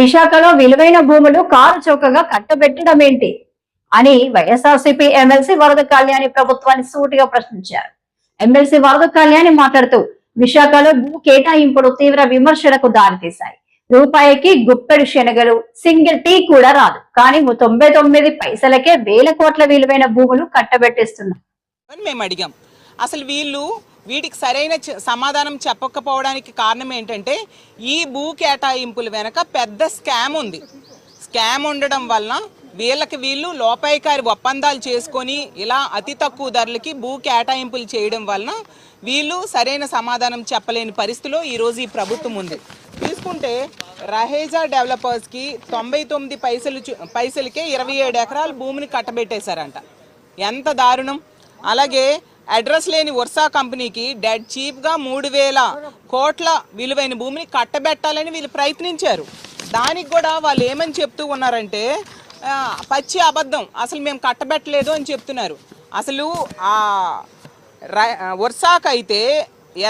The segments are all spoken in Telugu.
విశాఖలో విలువైన భూములు కారు చౌకగా కట్టబెట్టడం ఏంటి అని వైఎస్ఆర్సీపీ ఎమ్మెల్సీ వరద కళ్యాణి ప్రభుత్వాన్ని సూటిగా ప్రశ్నించారు. ఎమ్మెల్సీ వరద కళ్యాణి మాట్లాడుతూ విశాఖలో భూ కేటాయింపులు తీవ్ర విమర్శలకు దారితీశాయి. రూపాయికి గుప్పెడు శనగలు, సింగిల్ టీ కూడా రాదు, కానీ 99 పైసలకే వేల కోట్ల విలువైన భూములు కట్టబెట్టేస్తున్నారు. మేము అడిగాం, అసలు వీటికి సరైన సమాధానం చెప్పకపోవడానికి కారణం ఏంటంటే ఈ భూ కేటాయింపుల వెనక పెద్ద స్కామ్ ఉంది. స్కామ్ ఉండడం వలన వీళ్ళు లోపాయికారి ఒప్పందాలు చేసుకొని ఇలా అతి తక్కువ ధరలకి భూ కేటాయింపులు చేయడం వలన వీళ్ళు సరైన సమాధానం చెప్పలేని పరిస్థితిలో ఈరోజు ఈ ప్రభుత్వం ఉంది. తీసుకుంటే రహేజా డెవలపర్స్కి 99 పైసలకే 27 ఎకరాల భూమిని కట్టబెట్టేశారంట. ఎంత దారుణం! అలాగే అడ్రస్ లేని వర్సా కంపెనీకి డెడ్ చీప్గా 3000 కోట్ల విలువైన భూమిని కట్టబెట్టాలని వీళ్ళు ప్రయత్నించారు. దానికి కూడా వాళ్ళు ఏమని చెప్తూ ఉన్నారంటే పచ్చి అబద్ధం, అసలు మేము కట్టబెట్టలేదు అని చెప్తున్నారు. అసలు వర్సాకు అయితే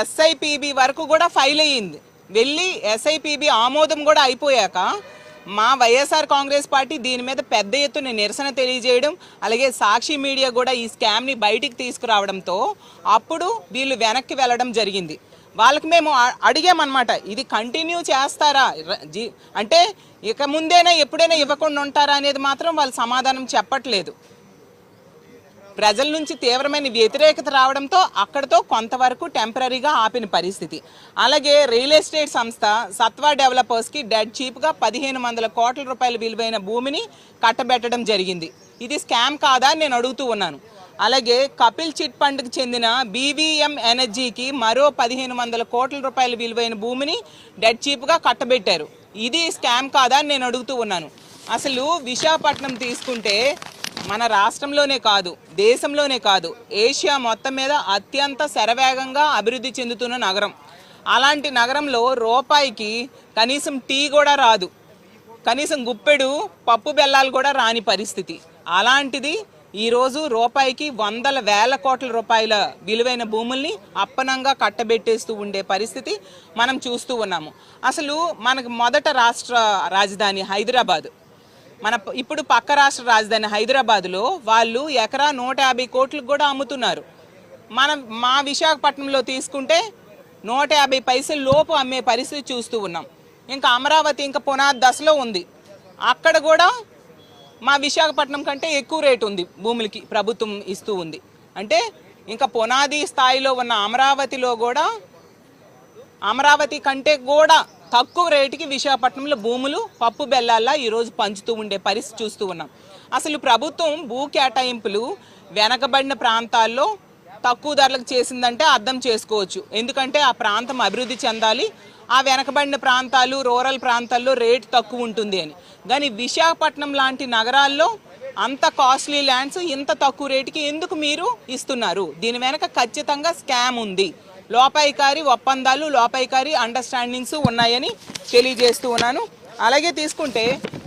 ఎస్ఐపిబి వరకు కూడా ఫైల్ అయ్యింది. వెళ్ళి ఎస్ఐపిబి ఆమోదం కూడా అయిపోయాక మా వైఎస్ఆర్ కాంగ్రెస్ పార్టీ దీని మీద పెద్ద ఎత్తున నిరసన తెలియజేయడం, అలాగే సాక్షి మీడియా కూడా ఈ స్కామ్ని బయటికి తీసుకురావడంతో అప్పుడు వీళ్ళు వెనక్కి వెళ్ళడం జరిగింది. వాళ్ళకి మేము అడిగామన్నమాట, ఇది కంటిన్యూ చేస్తారా అంటే ఇక ముందేనా ఎప్పుడైనా ఇవ్వకుండా ఉంటారా అనేది మాత్రం వాళ్ళు సమాధానం చెప్పట్లేదు. ప్రజల నుంచి తీవ్రమైన వ్యతిరేకత రావడంతో అక్కడితో కొంతవరకు టెంపరీగా ఆపిన పరిస్థితి. అలాగే రియల్ ఎస్టేట్ సంస్థ సత్వా డెవలపర్స్కి డెడ్ చీప్గా 1500 కోట్ల రూపాయల విలువైన భూమిని కట్టబెట్టడం జరిగింది. ఇది స్కామ్ కాదా అని నేను అడుగుతూ ఉన్నాను. అలాగే కపిల్ చిట్ ఫండ్కి చెందిన బీవీఎం ఎనర్జీకి మరో 1500 కోట్ల రూపాయల విలువైన భూమిని డెడ్ చీప్గా కట్టబెట్టారు. ఇది స్కామ్ కాదా అని నేను అడుగుతూ ఉన్నాను. అసలు విశాఖపట్నం తీసుకుంటే మన రాష్ట్రంలోనే కాదు, దేశంలోనే కాదు, ఏషియా మొత్తం మీద అత్యంత శరవేగంగా అభివృద్ధి చెందుతున్న నగరం. అలాంటి నగరంలో రూపాయికి కనీసం టీ కూడా రాదు, కనీసం గుప్పెడు పప్పు బెల్లాలు కూడా రాని పరిస్థితి. అలాంటిది ఈరోజు రూపాయికి వేల కోట్ల రూపాయల విలువైన భూముల్ని అప్పనంగా కట్టబెట్టేస్తూ ఉండే పరిస్థితి మనం చూస్తూ ఉన్నాము. అసలు మనకు మొదట రాష్ట్ర రాజధాని హైదరాబాద్, ఇప్పుడు పక్క రాష్ట్ర రాజధాని హైదరాబాద్లో వాళ్ళు ఎకరా 150 కోట్లకు కూడా అమ్ముతున్నారు. మా విశాఖపట్నంలో తీసుకుంటే 150 పైసల లోపు అమ్మే పరిస్థితి చూస్తూ ఉన్నాం. ఇంకా అమరావతి ఇంకా పునాది దశలో ఉంది, అక్కడ కూడా మా విశాఖపట్నం కంటే ఎక్కువ రేటు ఉంది భూములకి ప్రభుత్వం ఇస్తూ ఉంది. అంటే ఇంకా పునాది స్థాయిలో ఉన్న అమరావతిలో కూడా అమరావతి కంటే కూడా తక్కువ రేటుకి విశాఖపట్నంలో భూములు పప్పు బెల్లాల్లా ఈరోజు పంచుతూ ఉండే పరిస్థితి చూస్తూ ఉన్నాం. అసలు ప్రభుత్వం భూ కేటాయింపులు వెనకబడిన ప్రాంతాల్లో తక్కువ ధరలకు చేసిందంటే అర్థం చేసుకోవచ్చు, ఎందుకంటే ఆ ప్రాంతం అభివృద్ధి చెందాలి, ఆ వెనకబడిన ప్రాంతాలు రూరల్ ప్రాంతాల్లో రేటు తక్కువ ఉంటుంది అని. కానీ విశాఖపట్నం లాంటి నగరాల్లో అంత కాస్ట్లీ ల్యాండ్స్ ఇంత తక్కువ రేటుకి ఎందుకు మీరు ఇస్తున్నారు? దీని వెనక ఖచ్చితంగా స్కామ్ ఉంది, లోపాయికారి ఒప్పందాలు, లోపాయికారి అండర్స్టాండింగ్స్ ఉన్నాయని తెలియజేస్తూ ఉన్నాను. అలాగే తీసుకుంటే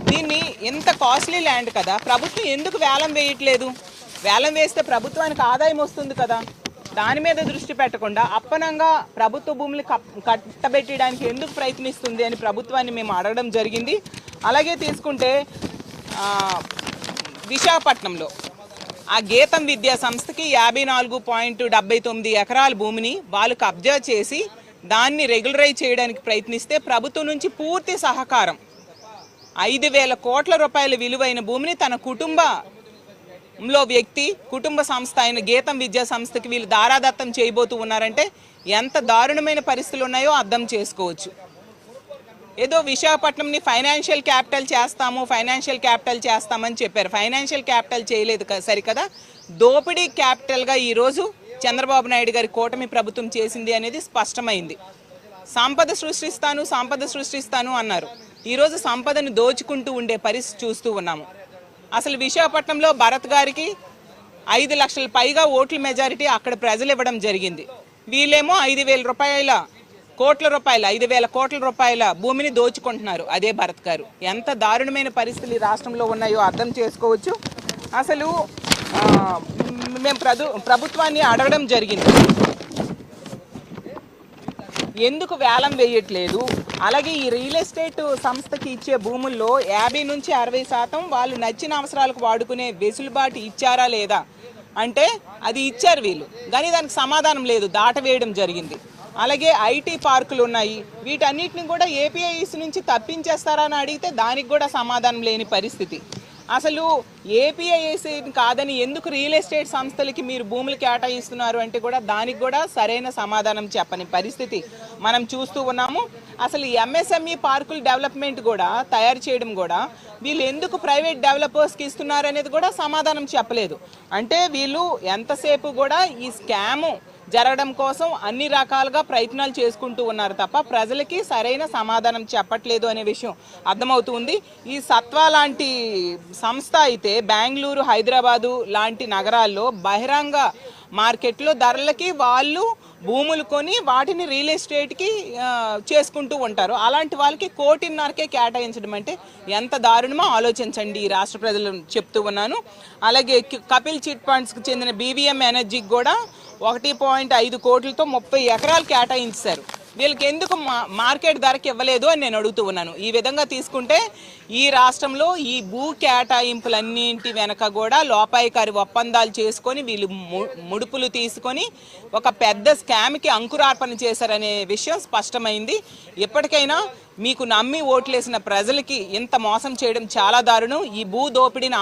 దీన్ని ఇంత కాస్ట్లీ ల్యాండ్ కదా, ప్రభుత్వం ఎందుకు వేలం వేయట్లేదు? వేలం వేస్తే ప్రభుత్వానికి ఆదాయం వస్తుంది కదా, దాని మీద దృష్టి పెట్టకుండా అప్పనంగా ప్రభుత్వ భూములు కట్టబెట్టడానికి ఎందుకు ప్రయత్నిస్తుంది అని ప్రభుత్వాన్ని మేము అడగడం జరిగింది. అలాగే తీసుకుంటే విశాఖపట్నంలో ఆ గీతం విద్యా సంస్థకి 54.79 ఎకరాల భూమిని వాళ్ళు కబ్జా చేసి దాన్ని రెగ్యులరైజ్ చేయడానికి ప్రయత్నిస్తే ప్రభుత్వం నుంచి పూర్తి సహకారం 5,000 కోట్ల రూపాయల విలువైన భూమిని తన కుటుంబ సంస్థ అయిన గీతం విద్యా సంస్థకి వీళ్ళు దారాదత్తం చేయబోతూ ఉన్నారంటే ఎంత దారుణమైన పరిస్థితులు ఉన్నాయో అర్థం చేసుకోవచ్చు. ఏదో విశాఖపట్నంని ఫైనాన్షియల్ క్యాపిటల్ చేస్తామని చెప్పారు. ఫైనాన్షియల్ క్యాపిటల్ చేయలేదు సరికదా, దోపిడీ క్యాపిటల్గా ఈరోజు చంద్రబాబు నాయుడు గారి కూటమి ప్రభుత్వం చేసింది అనేది స్పష్టమైంది. సంపద సృష్టిస్తాను అన్నారు, ఈరోజు సంపదను దోచుకుంటూ ఉండే పరిస్థితి చూస్తూ ఉన్నాము. అసలు విశాఖపట్నంలో భరత్ గారికి 5 లక్షల పైగా ఓట్ల మెజారిటీ అక్కడ ప్రజలు ఇవ్వడం జరిగింది. వీళ్ళేమో 5,000 కోట్ల రూపాయల భూమిని దోచుకుంటున్నారు అదే భరత్ గారు. ఎంత దారుణమైన పరిస్థితులు ఈ రాష్ట్రంలో ఉన్నాయో అర్థం చేసుకోవచ్చు. అసలు మేము ప్రభుత్వాన్ని అడగడం జరిగింది, ఎందుకు వేలం వేయట్లేదు, అలాగే ఈ రియల్ ఎస్టేట్ సంస్థకి ఇచ్చే భూముల్లో 50 నుంచి 60% వాళ్ళు నచ్చిన అవసరాలకు వాడుకునే వెసులుబాటు ఇచ్చారా లేదా అంటే అది ఇచ్చారు వీళ్ళు, కానీ దానికి సమాధానం లేదు, దాటవేయడం జరిగింది. అలాగే ఐటీ పార్కులు ఉన్నాయి, వీటన్నిటిని కూడా ఏపీఐసి నుంచి తప్పించేస్తారా అని అడిగితే దానికి కూడా సమాధానం లేని పరిస్థితి. అసలు ఏపీఐసి కాదని ఎందుకు రియల్ ఎస్టేట్ సంస్థలకి మీరు భూములు కేటాయిస్తున్నారు అంటే కూడా దానికి కూడా సరైన సమాధానం చెప్పని పరిస్థితి మనం చూస్తూ ఉన్నాము. అసలు ఎంఎస్ఎంఈ పార్కుల డెవలప్మెంట్ కూడా తయారు చేయడం కూడా వీళ్ళు ఎందుకు ప్రైవేట్ డెవలపర్స్కి ఇస్తున్నారు అనేది కూడా సమాధానం చెప్పలేదు. అంటే వీళ్ళు ఎంతసేపు కూడా ఈ స్కాము జరగడం కోసం అన్ని రకాలుగా ప్రయత్నాలు చేసుకుంటూ ఉన్నారు తప్ప ప్రజలకి సరైన సమాధానం చెప్పట్లేదు అనే విషయం అర్థమవుతుంది. ఈ సత్వా లాంటి సంస్థ అయితే బెంగళూరు, హైదరాబాదు లాంటి నగరాల్లో బహిరంగ మార్కెట్లో ధరలకి వాళ్ళు భూములు కొని వాటిని రియల్ ఎస్టేట్కి చేసుకుంటూ ఉంటారు. అలాంటి వాళ్ళకి 1.5 కోటికే కేటాయించడం అంటే ఎంత దారుణమో ఆలోచించండి ఈ రాష్ట్ర ప్రజలు చెప్తూ ఉన్నాను. అలాగే కపిల్ చిట్ ఫండ్స్కి చెందిన బీవీఎం ఎనర్జీకి కూడా 1.5 కోట్లతో 30 ఎకరాలు కేటాయించారు. వీళ్ళకి ఎందుకు మార్కెట్ ధరకి ఇవ్వలేదు అని నేను అడుగుతూ ఉన్నాను. ఈ విధంగా తీసుకుంటే ఈ రాష్ట్రంలో ఈ భూ కేటాయింపులన్నింటి వెనక కూడా లోపాయికారి ఒప్పందాలు చేసుకొని వీళ్ళు ముడుపులు తీసుకొని ఒక పెద్ద స్కామ్కి అంకురార్పణ చేశారనే విషయం స్పష్టమైంది. ఎప్పటికైనా మీకు నమ్మి ఓట్లేసిన ప్రజలకి ఇంత మోసం చేయడం చాలా దారుణం. ఈ భూ దోపిడీని